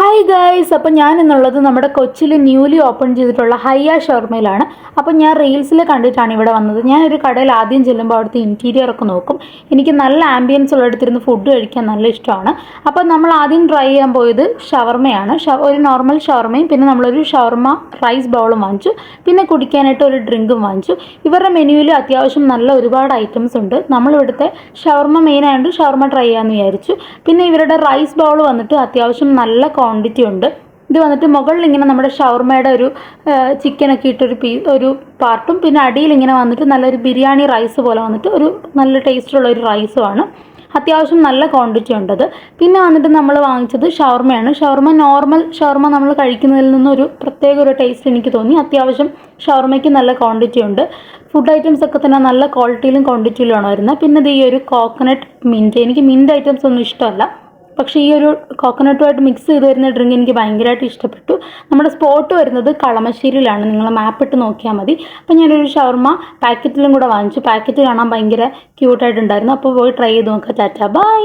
Hi guys, അപ്പോൾ ഞാൻ എന്നുള്ളത് നമ്മുടെ കൊച്ചിയിൽ ന്യൂലി ഓപ്പൺ ചെയ്തിട്ടുള്ള ഹയ്യ ഷവർമയിലാണ്. അപ്പോൾ ഞാൻ റീൽസിൽ കണ്ടിട്ടാണ് ഇവിടെ വന്നത്. ഞാനൊരു കടയിൽ ആദ്യം ചെല്ലുമ്പോൾ അവിടുത്തെ ഇൻറ്റീരിയർ ഒക്കെ നോക്കും. എനിക്ക് നല്ല ആംബിയൻസ് ഉള്ളിടത്തിരുന്ന് ഫുഡ് കഴിക്കാൻ നല്ല ഇഷ്ടമാണ്. അപ്പോൾ നമ്മൾ ആദ്യം ട്രൈ ചെയ്യാൻ പോയത് ഷവർമയാണ്. ഒരു നോർമൽ ഷവർമയും പിന്നെ നമ്മളൊരു ഷവർമ റൈസ് ബൗളും വാങ്ങിച്ചു. പിന്നെ കുടിക്കാനായിട്ട് ഒരു ഡ്രിങ്കും വാങ്ങിച്ചു. ഇവരുടെ മെനുവിൽ അത്യാവശ്യം നല്ല ഒരുപാട് ഐറ്റംസ് ഉണ്ട്. നമ്മളിവിടുത്തെ ഷവർമ മെയിനായിട്ട് ഷവർമ ട്രൈ ചെയ്യാമെന്ന് വിചാരിച്ചു. പിന്നെ ഇവരുടെ റൈസ് ബൗൾ വന്നിട്ട് അത്യാവശ്യം നല്ല ക്വാണ്ടിറ്റി ഉണ്ട്. ഇത് വന്നിട്ട് മുകളിൽ ഇങ്ങനെ നമ്മുടെ ഷവർമയുടെ ഒരു ചിക്കനൊക്കെ ഇട്ടൊരു ഒരു പാർട്ടും പിന്നെ അടിയിൽ ഇങ്ങനെ വന്നിട്ട് നല്ലൊരു ബിരിയാണി റൈസ് പോലെ വന്നിട്ട് ഒരു നല്ല ടേസ്റ്റുള്ള ഒരു റൈസുമാണ്. അത്യാവശ്യം നല്ല ക്വാണ്ടിറ്റി ഉണ്ടത്. പിന്നെ വന്നിട്ട് നമ്മൾ വാങ്ങിച്ചത് ഷവർമയാണ്. നോർമൽ ഷവർമ നമ്മൾ കഴിക്കുന്നതിൽ നിന്നൊരു പ്രത്യേക ഒരു ടേസ്റ്റ് എനിക്ക് തോന്നി. അത്യാവശ്യം ഷവർമയ്ക്ക് നല്ല ക്വാണ്ടിറ്റി ഉണ്ട്. ഫുഡ് ഐറ്റംസ് ഒക്കെ തന്നെ നല്ല ക്വാളിറ്റിയിലും ക്വാണ്ടിറ്റിയിലുമാണ് വരുന്നത്. പിന്നെ ഇത് ഈ ഒരു കോക്കനട്ട് മിൻറ്റ്, എനിക്ക് മിൻറ്റ് ഐറ്റംസ് ഒന്നും ഇഷ്ടമല്ല, പക്ഷേ ഈ ഒരു കോക്കനട്ടുമായിട്ട് മിക്സ് ചെയ്ത് വരുന്ന ഡ്രിങ്ക് എനിക്ക് ഭയങ്കരമായിട്ട് ഇഷ്ടപ്പെട്ടു. നമ്മുടെ സ്പോട്ട് വരുന്നത് കളമശ്ശേരിയിലാണ്, നിങ്ങൾ മാപ്പ് ഇട്ട് നോക്കിയാൽ മതി. അപ്പോൾ ഞാനൊരു ഷവർമ പാക്കറ്റിലും കൂടെ വാങ്ങിച്ചു. പാക്കറ്റ് കാണാൻ ഭയങ്കര ക്യൂട്ടായിട്ടുണ്ടായിരുന്നു. അപ്പോൾ പോയി ട്രൈ ചെയ്ത് നോക്കാം. Tata bye.